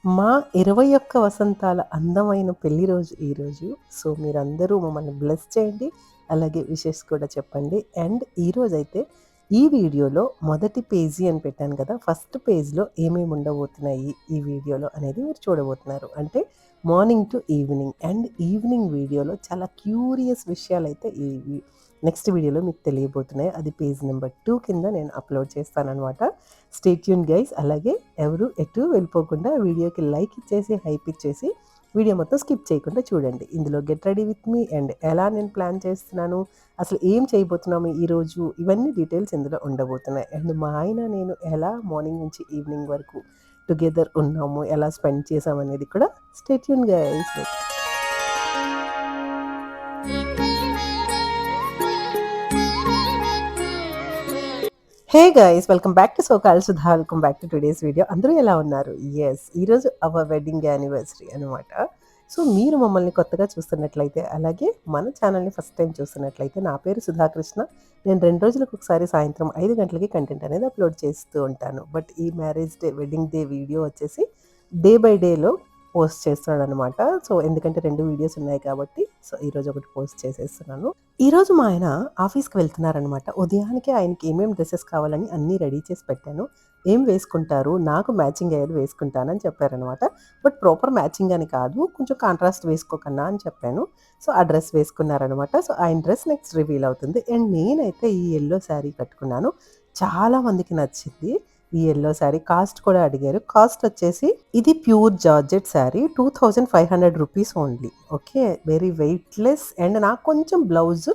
మా 21 వసంతాల అందమైన పెళ్లి రోజు ఈరోజు. సో, మీరందరూ మమ్మల్ని బ్లెస్ చేయండి. అలాగే విషెస్ కూడా చెప్పండి. అండ్ ఈరోజైతే ఈ వీడియోలో మొదటి పేజీ అని పెట్టాను కదా! ఫస్ట్ పేజ్‌లో ఏమేమి ఉండబోతున్నాయి ఈ వీడియోలో అనేది మీరు చూడబోతున్నారు. అంటే morning to evening. And evening వీడియోలో చాలా క్యూరియస్ విషయాలైతే నెక్స్ట్ వీడియోలో మీకు తెలియబోతున్నాయి. అది పేజ్ నెంబర్ 2 కింద నేను అప్‌లోడ్ చేస్తాననమాట. Stay tune guys. అలాగే ఎవరు ఎటు వెళ్ళిపోకుండా వీడియోకి లైక్ ఇచ్చేసి, హైప్ ఇచ్చేసి వీడియో మొత్తం స్కిప్ చేయకుండా చూడండి. ఇందులో get ready with me and ఎలా నేను ప్లాన్ చేస్తున్నాను, అసలు ఏం చేయబోతున్నాము ఈరోజు, ఇవన్నీ డీటెయిల్స్ ఇందులో ఉండబోతున్నాయి. అండ్ మా ఆయన నేను ఎలా మార్నింగ్ నుంచి ఈవినింగ్ వరకు టుగెదర్ ఉన్నాము, ఎలా స్పెండ్ చేసామనేది కూడా stay tune guys. Hey guys, welcome back to SoCal Sudha. Welcome back to today's video. అందరూ ఎలా ఉన్నారు? ఎస్, ఈరోజు అవర్ వెడ్డింగ్ యానివర్సరీ అనమాట. సో మీరు మమ్మల్ని కొత్తగా చూస్తున్నట్లయితే, అలాగే మన ఛానల్ని ఫస్ట్ టైం చూస్తున్నట్లయితే, నా పేరు సుధాకృష్ణ. నేను 2 రోజులకు ఒకసారి సాయంత్రం 5 గంటలకి కంటెంట్ అనేది అప్లోడ్ చేస్తూ ఉంటాను. బట్ ఈ marriage day, wedding day video వచ్చేసి డే బై డేలో పోస్ట్ చేస్తున్నాను అనమాట. సో ఎందుకంటే 2 వీడియోస్ ఉన్నాయి కాబట్టి, సో ఈరోజు ఒకటి పోస్ట్ చేసేస్తున్నాను. ఈరోజు మా ఆయన ఆఫీస్‌కి వెళ్తున్నారనమాట. ఉదయానికే ఆయనకి ఏమేమి డ్రెసెస్ కావాలని అన్నీ రెడీ చేసి పెట్టాను. ఏం వేసుకుంటారు? నాకు మ్యాచింగ్ అయ్యేది వేసుకుంటానని చెప్పారనమాట. బట్ ప్రాపర్ మ్యాచింగ్ అని కాదు, కొంచెం కాంట్రాస్ట్ వేసుకోకన్నా అని చెప్పాను. సో ఆ డ్రెస్ వేసుకున్నారనమాట. సో ఆయన డ్రెస్ నెక్స్ట్ రివీల్ అవుతుంది. అండ్ నేనైతే ఈ యెల్లో శారీ కట్టుకున్నాను. చాలా మందికి నచ్చింది ఈ యెల్లో శారీ. కాస్ట్ కూడా అడిగారు. కాస్ట్ వచ్చేసి ఇది pure georgette sari. 2500 rupees only. Okay. Very weightless. And నాకు కొంచెం బ్లౌజ్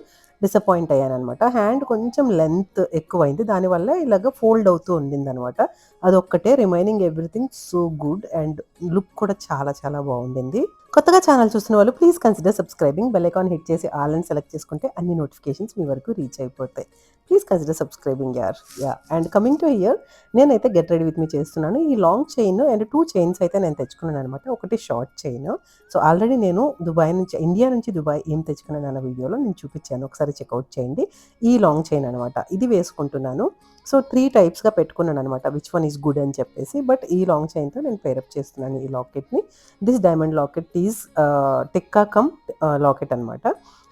డిసప్పాయింట్ అయ్యాననమాట. హ్యాండ్ కొంచెం లెంత్ ఎక్కువైంది. దానివల్ల ఇలాగ ఫోల్డ్ అవుతూ ఉండిందనమాట. అదొక్కటే. Remaining everything so good. And look కూడా చాలా చాలా బాగుండింది. కొత్తగా ఛానల్ చూస్తున్న వాళ్ళు please consider subscribing. Bell icon hit చేసి ఆల్ అని సెలెక్ట్ చేసుకుంటే అన్ని నోటిఫికేషన్స్ మీ వరకు రీచ్ అయిపోతాయి. ప్లీజ్ కన్సిడర్ సబ్స్క్రైబింగ్ యార్. అండ్ కమింగ్ టు హియర్, నేనైతే గెట్ రెడీ విత్ మీ చేస్తున్నాను. ఈ లాంగ్ చైన్ అండ్ 2 చైన్స్ అయితే నేను తెచ్చుకున్నాను అనమాట. ఒకటి షార్ట్ చైన్. సో ఆల్రెడీ నేను ఇండియా నుంచి దుబాయ్ ఏం తెచ్చుకున్నాను అన్న వీడియోలో నేను చూపించాను. ఒకసారి చెక్అవుట్ చేయండి. ఈ లాంగ్ చైన్ అనమాట. ఇది వేసుకుంటున్నాను. సో 3 టైప్స్‌గా పెట్టుకున్నాను అనమాట. విచ్ వన్ ఈస్ గుడ్ అని చెప్పేసి. బట్ ఈ లాంగ్ చైన్‌తో నేను పేరప్ చేస్తున్నాను ఈ లాకెట్‌ని. This diamond locket is tikka cum locket అనమాట.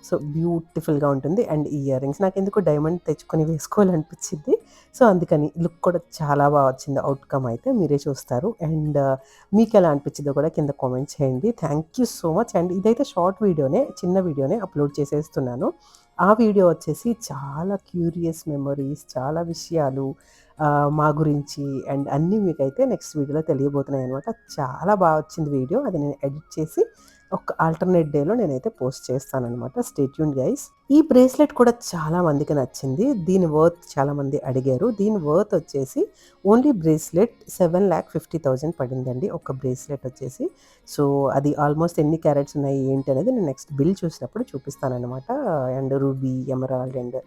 సో బ్యూటిఫుల్‌గా ఉంటుంది. అండ్ ఇయర్ రింగ్స్ నాకెందుకో డైమండ్ తెచ్చుకొని వేసుకోవాలనిపించింది. సో అందుకని లుక్ కూడా చాలా బాగా వచ్చింది. అవుట్‌కమ్ అయితే మీరే చూస్తారు. అండ్ మీకెలా అనిపించిందో కూడా కింద కామెంట్ చేయండి. Thank you so much. And ఇదైతే షార్ట్ వీడియోనే, చిన్న వీడియోనే అప్లోడ్ చేసేస్తున్నాను. ఆ వీడియో వచ్చేసి చాలా క్యూరియస్ మెమరీస్, చాలా విషయాలు మా గురించి అండ్ అన్నీ మీకైతే నెక్స్ట్ వీడియోలో తెలియబోతున్నాయనమాట. చాలా బాగా వచ్చింది వీడియో. అది నేను ఎడిట్ చేసి ఒక ఆల్టర్‌నేట్ డేలో నేనైతే పోస్ట్ చేస్తాననమాట. Stay tuned guys. ఈ బ్రేస్లెట్ కూడా చాలా మందికి నచ్చింది. దీని వర్త్ చాలా మంది అడిగారు. దీని వర్త్ వచ్చేసి ఓన్లీ బ్రేస్లెట్ 7,50,000 పడిందండి. ఒక బ్రేస్లెట్ వచ్చేసి. సో అది ఆల్మోస్ట్ ఎన్ని క్యారెట్స్ ఉన్నాయి ఏంటి అనేది నేను నెక్స్ట్ బిల్ చూసినప్పుడు చూపిస్తాననమాట. And ruby, emerald and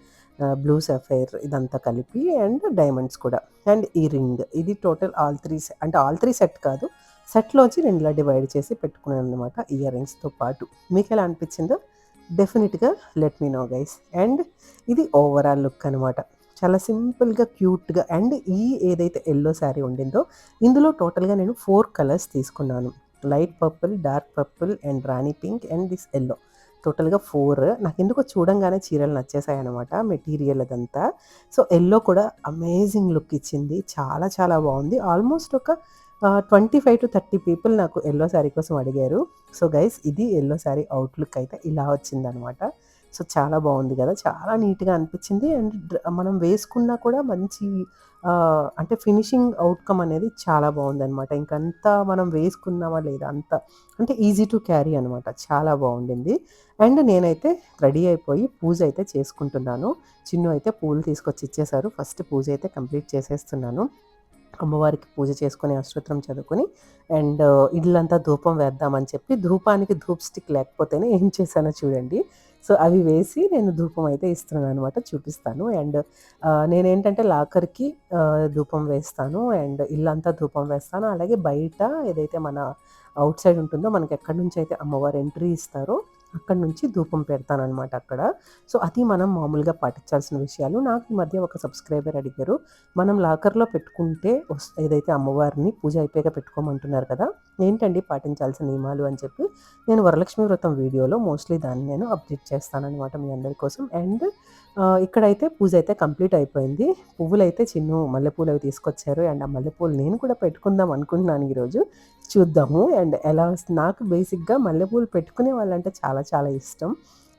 blue sapphire ఇదంతా కలిపి అండ్ డైమండ్స్ కూడా. అండ్ ఈ రింగ్ ఇది టోటల్ ఆల్ 3 సెట్ కాదు. సెట్‌లోంచి 2లా డివైడ్ చేసి పెట్టుకున్నాననమాట ఇయర్ రింగ్స్‌తో పాటు. మీకెలా అనిపించిందో డెఫినిట్‌గా let me know guys. And ఇది ఓవరాల్ లుక్ అనమాట. చాలా సింపుల్‌గా, క్యూట్‌గా. అండ్ ఈ ఏదైతే యెల్లో శారీ ఉండిందో ఇందులో టోటల్‌గా నేను 4 కలర్స్ తీసుకున్నాను. Light purple, dark purple and Rani pink and this yellow. టోటల్‌గా 4. నాకెందుకో చూడంగానే చీరలు నచ్చేసాయనమాట. మెటీరియల్ అదంతా. సో యెల్లో కూడా అమేజింగ్ లుక్ ఇచ్చింది. చాలా చాలా బాగుంది. ఆల్మోస్ట్ ఒక 25-30 పీపుల్ నాకు యెల్లో శారీ కోసం అడిగారు. సో గైస్, ఇది యెల్లో శారీ అవుట్‌లుక్ అయితే ఇలా వచ్చిందనమాట. సో చాలా బాగుంది కదా! చాలా నీట్‌గా అనిపించింది. అండ్ మనం వేసుకున్నా కూడా మంచి అంటే ఫినిషింగ్ అవుట్‌కమ్ అనేది చాలా బాగుందనమాట. ఇంకంతా మనం వేసుకున్నామా లేదా అంత అంటే ఈజీ టు క్యారీ అనమాట. చాలా బాగుండింది. అండ్ నేనైతే రెడీ అయిపోయి పూజ అయితే చేసుకుంటున్నాను. చిన్ను అయితే పూలు తీసుకొచ్చి ఇచ్చేశారు. ఫస్ట్ పూజ అయితే కంప్లీట్ చేసేస్తున్నాను. అమ్మవారికి పూజ చేసుకొని, అష్టోత్తరం చదువుకొని అండ్ ఇల్లంతా ధూపం వేద్దామని చెప్పి, ధూపానికి ధూప్ స్టిక్ లేకపోతేనే ఏం చేశానో చూడండి. సో అవి వేసి నేను ధూపం అయితే ఇస్తున్నాననమాట. చూపిస్తాను. అండ్ నేనేంటంటే లాకర్‌కి ధూపం వేస్తాను. అండ్ ఇల్లంతా ధూపం వేస్తాను. అలాగే బయట ఏదైతే మన ఔట్ సైడ్ ఉంటుందో, మనకెక్కడి నుంచయితే అమ్మవారు ఎంట్రీ ఇస్తారో అక్కడి నుంచి ధూపం పెడతాననమాట అక్కడ. సో, అది మనం మామూలుగా పాటించాల్సిన విషయాలు. నాకు ఈ మధ్య ఒక సబ్స్క్రైబర్ అడిగారు, మనం లాకర్‌లో పెట్టుకుంటే ఏదైతే అమ్మవారిని పూజ అయిపోయాక పెట్టుకోమంటున్నారు కదా! ఏంటండి పాటించాల్సిన నియమాలు అని చెప్పి, నేను వరలక్ష్మి వ్రతం వీడియోలో మోస్ట్‌లీ దాన్ని నేను అప్డేట్ చేస్తాననమాట మీ అందరి కోసం. అండ్ ఇక్కడైతే పూజ అయితే కంప్లీట్ అయిపోయింది. పువ్వులైతే చిన్ను మల్లెపూలు అవి తీసుకొచ్చారు. అండ్ ఆ మల్లెపూలు నేను కూడా పెట్టుకుందాం అనుకుంటున్నాను ఈరోజు. చూద్దాము అండ్ ఎలా నాకు బేసిక్‌గా మల్లెపూలు పెట్టుకునే వాళ్ళంటే చాలా చాలా ఇష్టం.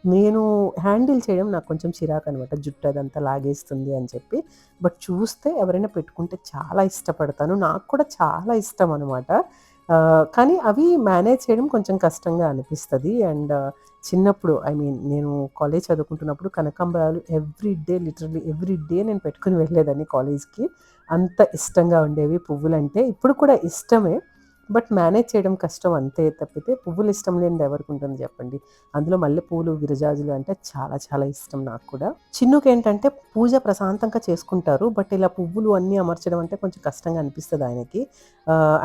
నేను హ్యాండిల్ చేయడం నాకు కొంచెం చిరాకనమాట. జుట్టు అదంతా లాగేస్తుంది అని చెప్పి. బట్ చూస్తే ఎవరైనా పెట్టుకుంటే చాలా ఇష్టపడతాను. నాకు కూడా చాలా ఇష్టం అనమాట. కానీ అవి మేనేజ్ చేయడం కొంచెం కష్టంగా అనిపిస్తది. అండ్ చిన్నప్పుడు ఐ మీన్ నేను కాలేజ్ చదువుకుంటున్నప్పుడు కనకాంబరాలు లిటరల్లీ ఎవ్రీ డే నేను పెట్టుకొని వెళ్ళేదాన్ని కాలేజ్‌కి. అంత ఇష్టంగా ఉండేవి పువ్వులంటే. ఇప్పుడు కూడా ఇష్టమే. బట్ మేనేజ్ చేయడం కష్టం అంతే తప్పితే పువ్వులు ఇష్టం లేనిది ఎవరికుంటుంది చెప్పండి. అందులో మల్లెపూలు, విరజాజులు అంటే చాలా చాలా ఇష్టం నాకు కూడా. చిన్నుకేంటంటే పూజ ప్రశాంతంగా చేసుకుంటారు. బట్ ఇలా పువ్వులు అన్నీ అమర్చడం అంటే కొంచెం కష్టంగా అనిపిస్తది ఆయనకి.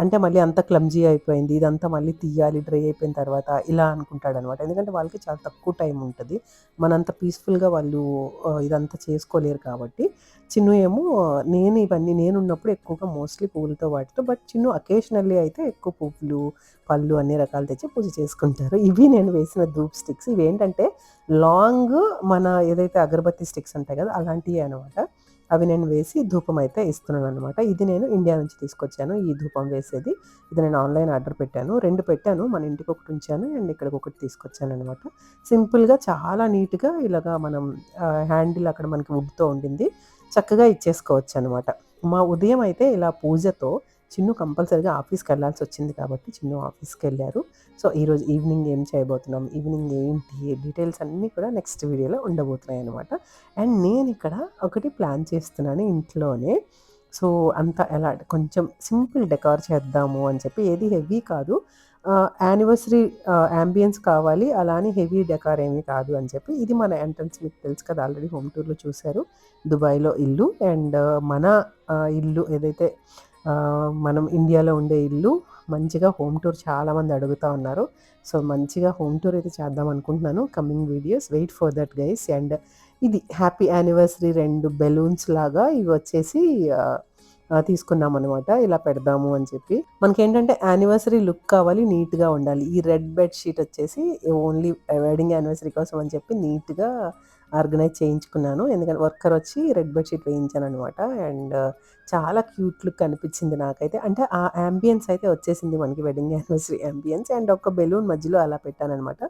అంటే మళ్ళీ అంతా క్లమ్జీ అయిపోయింది. ఇదంతా మళ్ళీ తీయాలి డ్రై అయిపోయిన తర్వాత ఇలా అనుకుంటాడనమాట. ఎందుకంటే వాళ్ళకి చాలా తక్కువ టైం ఉంటది. మనంత పీస్‌ఫుల్‌గా వాళ్ళు ఇదంతా చేసుకోలేరు కాబట్టి. చిన్ను ఏమో నేనున్నప్పుడు ఎక్కువగా మోస్ట్‌లీ పువ్వులతో వాటితో. బట్ చిన్ను అకేషనల్లీ అయితే ఎక్కువ పువ్వులు, పళ్ళు అన్ని రకాలు తెచ్చి పూజ చేసుకుంటారు. ఇవి నేను వేసిన ధూప్ స్టిక్స్. ఇవేంటంటే లాంగ్ మన ఏదైతే అగరబత్తి స్టిక్స్ ఉంటాయి కదా! అలాంటియే అనమాట. అవి నేను వేసి ధూపం అయితే ఇస్తున్నాననమాట. ఇది నేను ఇండియా నుంచి తీసుకొచ్చాను. ఈ ధూపం వేసేది. ఇది నేను ఆన్‌లైన్ ఆర్డర్ పెట్టాను. 2 పెట్టాను. మన ఇంటికొకటి ఉంచాను. అండ్ ఇక్కడికొకటి తీసుకొచ్చాననమాట. సింపుల్‌గా చాలా నీట్‌గా ఇలాగా మనం హ్యాండిల్ అక్కడ మనకి వుడ్‌తో ఉండింది. చక్కగా ఇచ్చేసుకోవచ్చనమాట. మా ఉదయం అయితే ఇలా పూజతో చిన్ను కంపల్సరీగా ఆఫీస్‌కెళ్ళాల్సొచ్చింది కాబట్టి చిన్ను ఆఫీస్‌కెళ్లారు. సో, ఈరోజు ఈవినింగ్ ఏం చేయబోతున్నాం, ఈవినింగ్ ఏంటి, డీటెయిల్స్ అన్నీ కూడా నెక్స్ట్ వీడియోలో ఉండబోతున్నాయనమాట. అండ్ నేనిక్కడ ఒకటి ప్లాన్ చేస్తున్నాను ఇంట్లోనే. సో, అంతా ఎలా అంటే కొంచెం సింపుల్ డెకార్ చేద్దాము అని చెప్పి ఏది హెవీ కాదు. యానివర్సరీ యాంబియన్స్ కావాలి. అలా అని హెవీ డెకార్ ఏమీ కాదు అని చెప్పి ఇది మన ఎంట్రన్స్ మీకు తెలుసు కదా! ఆల్రెడీ హోమ్ టూర్‌లో చూసారు. దుబాయ్‌లో ఇల్లు అండ్ మన ఇల్లు ఏదైతే మనం ఇండియాలో ఉండే ఇల్లు మంచిగా హోమ్ టూర్ చాలామంది అడుగుతా ఉన్నారు. సో, మంచిగా హోమ్ టూర్ అయితే చేద్దాం అనుకుంటున్నాను. Coming videos wait for that guys. And ఇది హ్యాపీ యానివర్సరీ 2 బెలూన్స్ లాగా ఇవొచ్చేసి ఆహ్, ఆహ్, తీసుకున్నామనమాట. ఇలా పెడదాము అని చెప్పి. మనకేంటంటే యానివర్సరీ లుక్ కావాలి, నీట్‌గా ఉండాలి. ఈ రెడ్ బెడ్ షీట్ వచ్చేసి ఓన్లీ వెడ్డింగ్ యానివర్సరీ కోసం అని చెప్పి నీట్‌గా ఆర్గనైజ్ చేయించుకున్నాను. ఎందుకంటే వర్కర్ వచ్చి రెడ్ బెడ్ షీట్ వేయించాననమాట. అండ్ చాలా క్యూట్ లుక్ అనిపించింది నాకైతే. అంటే ఆ యాంబియన్స్ అయితే వచ్చేసింది మనకి వెడ్డింగ్ యానివర్సరీ యాంబియన్స్. అండ్ ఒక బెలూన్ మధ్యలో అలా పెట్టాననమాట.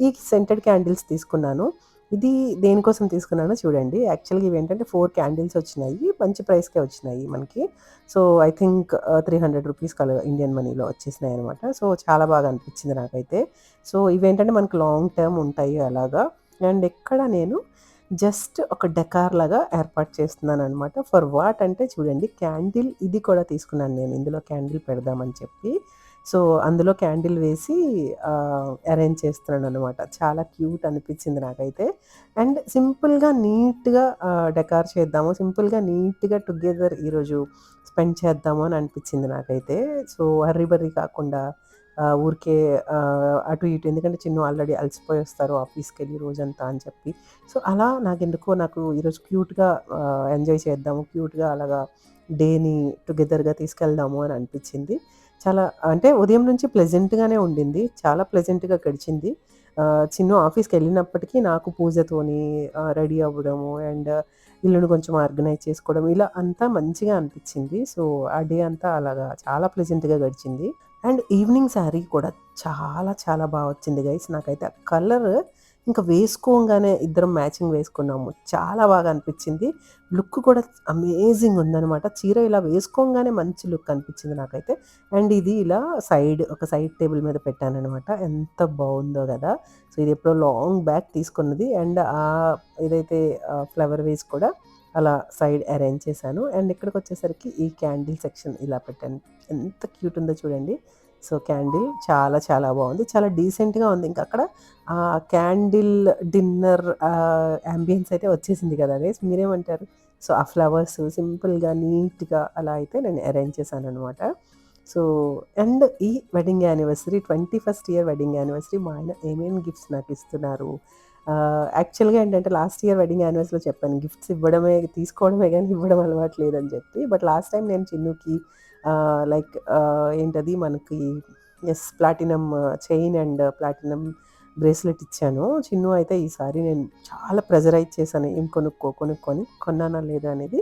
ఈ సెంటెడ్ క్యాండిల్స్ తీసుకున్నాను. ఇది దేనికోసం తీసుకున్నానో చూడండి. యాక్చువల్‌గా ఇవేంటంటే 4 క్యాండిల్స్ వచ్చినాయి. మంచి ప్రైస్‌కే వచ్చినాయి మనకి. సో, ఐ థింక్ ₹300 ఇండియన్ మనీలో వచ్చేసినాయనమాట. సో, చాలా బాగా అనిపించింది నాకైతే. సో, ఇవేంటంటే మనకు లాంగ్ టర్మ్ ఉంటాయి అలాగా. అండ్ ఇక్కడ నేను జస్ట్ ఒక డెకార్ లాగా ఏర్పాటు చేస్తున్నాననమాట. ఫర్ వాట్ అంటే చూడండి క్యాండిల్ ఇది కూడా తీసుకున్నాను నేను. ఇందులో క్యాండిల్ పెడదామని చెప్పి. సో, అందులో క్యాండిల్ వేసి అరేంజ్ చేస్తున్నాననమాట. చాలా క్యూట్ అనిపించింది నాకైతే. అండ్ సింపుల్‌గా నీట్‌గా డెకార్ చేద్దాము. సింపుల్‌గా నీట్‌గా టుగెదర్ ఈరోజు స్పెండ్ చేద్దాము అని అనిపించింది నాకైతే. సో, హర్రీ బర్రీ కాకుండా ఊరికే అటు ఇటు ఎందుకంటే చిన్ను ఆల్రెడీ అలసిపోయొస్తారు ఆఫీస్‌కెళ్ళి రోజంతా అని చెప్పి. సో, అలా నాకు ఈరోజు క్యూట్‌గా ఎంజాయ్ చేద్దాము. క్యూట్‌గా అలాగా డేని టుగెదర్‌గా తీసుకెళ్దాము అని అనిపించింది. చాలా అంటే ఉదయం నుంచి ప్లెజెంట్‌గానే ఉండింది. చాలా ప్లెజెంట్‌గా గడిచింది. చిన్ను ఆఫీస్‌కెళ్ళినప్పటికీ నాకు పూజతోని రెడీ అవ్వడము అండ్ ఇల్లుని కొంచెం ఆర్గనైజ్ చేసుకోవడం ఇలా అంతా మంచిగా అనిపించింది. సో, ఆ డే అంతా అలాగా చాలా ప్లెజెంట్‌గా గడిచింది. అండ్ ఈవినింగ్ శారీ కూడా చాలా చాలా బా వచ్చింది గైస్. నాకైతే ఆ కలర్ ఇంక వేసుకోంగానే ఇద్దరం మ్యాచింగ్ వేసుకున్నాము. చాలా బాగా అనిపించింది. లుక్ కూడా అమేజింగ్ ఉందనమాట. చీర ఇలా వేసుకోంగానే మంచి లుక్ అనిపించింది నాకైతే. అండ్ ఇది ఇలా ఒక సైడ్ టేబుల్ మీద పెట్టాననమాట. ఎంత బావుందో గదా! సో, ఇది ఎప్పుడో లాంగ్ బ్యాక్ తీసుకున్నది. అండ్ ఏదైతే ఫ్లవర్ వేస్ కూడా అలా సైడ్ అరేంజ్ చేశాను. అండ్ ఇక్కడికొచ్చేసరికి ఈ క్యాండిల్ సెక్షన్ ఇలా పెట్టాను. ఎంత క్యూట్ ఉందో చూడండి. సో, క్యాండిల్ చాలా చాలా బావుంది. చాలా డీసెంట్‌గా ఉంది. ఇంక అక్కడ క్యాండిల్ డిన్నర్ యాంబియన్స్ అయితే వచ్చేసింది కదా గైస్. మీరేమంటారు? సో, ఆ ఫ్లవర్స్ సింపుల్‌గా, నీట్‌గా అలా అయితే నేను అరేంజ్ చేశాననమాట. సో అండ్ ఈ wedding anniversary 21st year wedding anniversary మా ఆయన ఏమేమి గిఫ్ట్స్ నాకు ఇస్తున్నారు. యాక్చువల్‌గా ఏంటంటే లాస్ట్ ఇయర్ వెడ్డింగ్ యానివర్సరీలో చెప్పాను గిఫ్ట్స్ ఇవ్వడమే, తీసుకోవడమే గానీ ఇవ్వడం అలవాటు లేదని చెప్పి. బట్ లాస్ట్ టైమ్ నేను చిన్నుకి లైక్ ఏంటది మనకి platinum chain and platinum bracelet ఇచ్చాను. చిన్ను అయితే ఈసారి నేను చాలా ప్రెజరైజ్ చేశాను. ఏం కొనుక్కొని కొన్నానా లేదా అనేది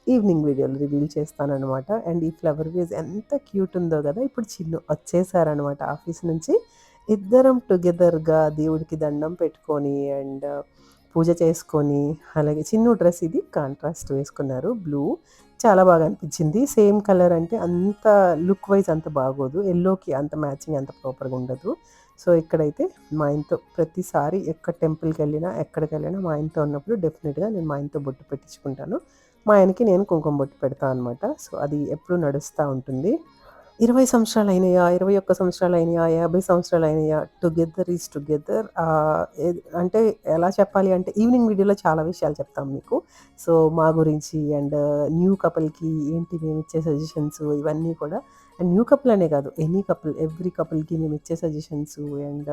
ఈవినింగ్ వీడియోలో రివీల్ చేస్తాననమాట. అండ్ ఈ ఫ్లవర్ వేస్ ఎంత క్యూట్ ఉందో గదా! ఇప్పుడు చిన్ను వచ్చేసారనమాట ఆఫీస్ నుంచి. ఇద్దరం టుగెదర్‌గా దేవుడికి దండం పెట్టుకొని అండ్ పూజ చేసుకొని, అలాగే చిన్ను డ్రెస్ ఇది కాంట్రాస్ట్ వేసుకున్నారు బ్లూ. చాలా బాగా అనిపించింది. సేమ్ కలర్ అంటే అంత లుక్ వైస్ అంత బాగోదు. యెల్లోకి అంత మ్యాచింగ్ అంత ప్రాపర్‌గా ఉండదు. సో, ఇక్కడైతే మా ఆయనతో ప్రతిసారి టెంపుల్‌కెళ్ళినా, ఎక్కడికెళ్ళినా మా ఆయనతో ఉన్నప్పుడు డెఫినిట్‌గా నేను మా ఆయనతో బొట్టు పెట్టించుకుంటాను. మా ఆయనకి నేను కుంకుమ బొట్టు పెడతా అనమాట. సో, అది ఎప్పుడూ నడుస్తా ఉంటుంది. 20 సంవత్సరాలయినాయా? 21 సంవత్సరాలయినాయా? 50 సంవత్సరాలయినాయా? Together is together. అంటే ఎలా చెప్పాలి అంటే ఈవినింగ్ వీడియోలో చాలా విషయాలు చెప్తాం మీకు. సో, మా గురించి అండ్ న్యూ కపుల్‌కి ఏంటి మేమిచ్చే సజెషన్స్ ఇవన్నీ కూడా. అండ్ న్యూ కపుల్ అనే కాదు ఎనీ కపుల్ ఎవ్రీ కపుల్‌కి మేమిచ్చే సజెషన్స్ అండ్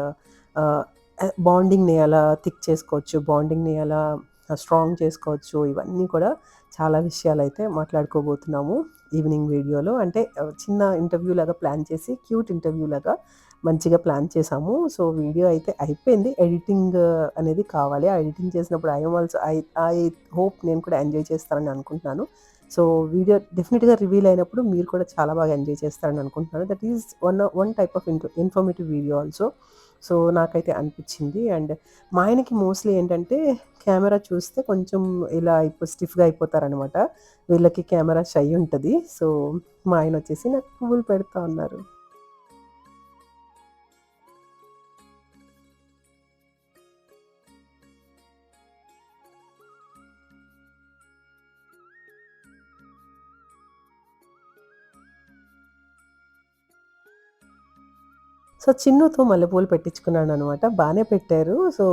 ఆహ్, బాండింగ్‌ని ఎలా థిక్ చేసుకోవచ్చు, బాండింగ్‌ని ఎలా స్ట్రాంగ్ చేసుకోవచ్చు ఇవన్నీ కూడా చాలా విషయాలైతే మాట్లాడుకోబోతున్నాము ఈవినింగ్ వీడియోలో. అంటే చిన్న ఇంటర్వ్యూ లాగా ప్లాన్ చేసి క్యూట్ ఇంటర్వ్యూ లాగా మంచిగా ప్లాన్ చేసాము. సో, వీడియో అయితే అయిపోయింది. ఎడిటింగ్ అనేది కావాలి. ఆ ఎడిటింగ్ చేసినప్పుడు I am also I hope నేను కూడా ఎంజాయ్ చేస్తానని అనుకుంటున్నాను. సో, వీడియో డెఫినిట్‌గా రివీల్ అయినప్పుడు మీరు కూడా చాలా బాగా ఎంజాయ్ చేస్తారని అనుకుంటున్నాను. That is one type of informative video also. So, నాకైతే అనిపించింది. అండ్ మా ఆయనకి మోస్ట్‌లీ ఏంటంటే కెమెరా చూస్తే కొంచెం ఇలా స్టిఫ్‌గా అయిపోతారనమాట. వీళ్ళకి కెమెరా షై ఉంటది. సో, మా ఆయనొచ్చేసి నాకు పువ్వులు పెడతా ఉన్నారు. సో, చిన్నుతో మల్లెపూలు పెట్టించుకున్నాననమాట. బానే పెట్టారు. సో,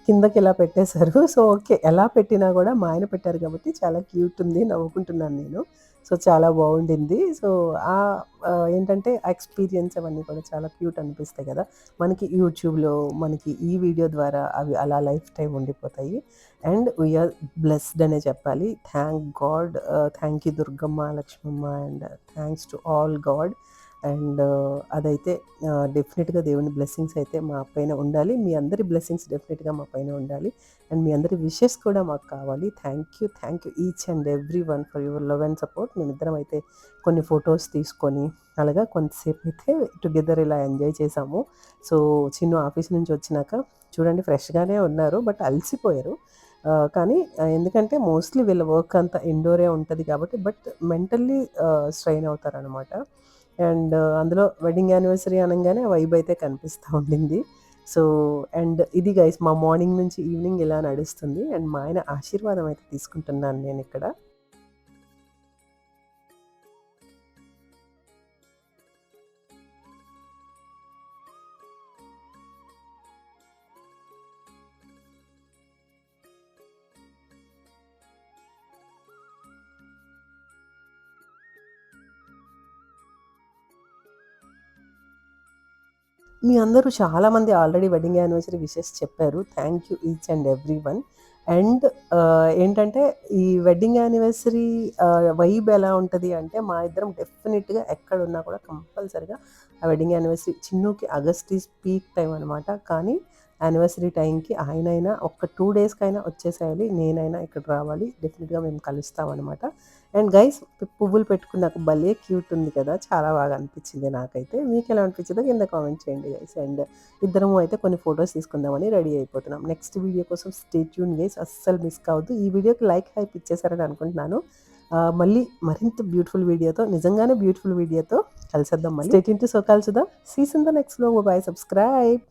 కిందకిలా పెట్టేశారు. So, okay. ఎలా పెట్టినా గూడా మా ఆయన పెట్టారు కాబట్టి చాలా క్యూటుంది. నవ్వుకుంటున్నాను నేను. సో, చాలా బావుండింది. సో, ఏంటంటే ఆ ఎక్స్‌పీరియన్స్ అవన్నీ కూడా చాలా క్యూట్ అనిపిస్తాయి గదా! మనకి యూట్యూబ్‌లో మనకి ఈ వీడియో ద్వారా అవి అలా లైఫ్ టైమ్ ఉండిపోతాయి. అండ్ వి ఆర్ బ్లెస్డ్ అనే చెప్పాలి. Thank God. Thank you Durgamma, Lakshmamma and thanks to all God. And అదైతే డెఫినిట్‌గా దేవుని బ్లెస్సింగ్స్ అయితే మా పైన ఉండాలి. మీ అందరి బ్లెస్సింగ్స్ డెఫినిట్‌గా మా పైన ఉండాలి. అండ్ మీ అందరి విషెస్ కూడా మాకు కావాలి. Thank you each and every one for your love and support. మేమిద్దరం అయితే కొన్ని ఫోటోస్ తీసుకొని, అలాగా కొంతసేపు అయితే టుగెదర్ ఇలా ఎంజాయ్ చేసాము. సో, చిన్ను ఆఫీస్ నుంచి వచ్చినాక చూడండి ఫ్రెష్‌గానే ఉన్నారు. బట్ అలసిపోయారు. కానీ ఎందుకంటే మోస్ట్‌లీ వీళ్ళ వర్క్ అంతా ఇండోరే ఉంటది కాబట్టి బట్ మెంటల్లీ స్ట్రెయిన్ అవుతారనమాట. అండ్ అందులో వెడ్డింగ్ యానివర్సరీ అనంగానే ఆ వైబ్ అయితే కనిపిస్తా ఉండింది. సో, అండ్ ఇది గైస్ మా మార్నింగ్ నుంచి ఈవినింగ్ ఇలా నడుస్తుంది. అండ్ మా ఆయన ఆశీర్వాదం అయితే తీసుకుంటున్నాను నేనిక్కడ. మీ అందరూ చాలామంది ఆల్రెడీ వెడ్డింగ్ యానివర్సరీ విషెస్ చెప్పారు. Thank you each and every one. And ఏంటంటే ఈ వెడ్డింగ్ యానివర్సరీ వైబ్ ఎలా ఉంటది అంటే మా ఇద్దరం డెఫినిట్‌గా ఎక్కడున్నా కూడా కంపల్సరీగా ఆ వెడ్డింగ్ యానివర్సరీ చిన్నుకి ఆగస్ట్ ఈజ్ పీక్ టైమ్ అనమాట. కానీ యానివర్సరీ టైంకి ఆయనైనా ఒక 2 డేస్‌కైనా వచ్చేసేయాలి. నేనైనా ఇక్కడికి రావాలి. డెఫినిట్‌గా మేము కలుస్తామనమాట. అండ్ గైస్ పువ్వులు పెట్టుకున్నాక భలే క్యూట్ ఉంది కదా! చాలా బాగా అనిపించింది నాకైతే. మీకెలా అనిపించిందో కింద కామెంట్ చేయండి గైస్. అండ్ ఇద్దరము అయితే కొన్ని ఫోటోస్ తీసుకుందామని రెడీ అయిపోతున్నాం. నెక్స్ట్ వీడియో కోసం స్టే ట్యూన్ గైస్. అస్సలు మిస్ కావద్దు. ఈ వీడియోకి లైక్, హైప్ ఇచ్చేసారని అనుకుంటున్నాను. మళ్ళీ మరింత బ్యూటిఫుల్ వీడియోతో నిజంగానే బ్యూటిఫుల్ వీడియోతో కలిసేద్దాం మళ్ళీ. Stay tune to SoCal Sudha. See you in the next vlog. Bye. Subscribe.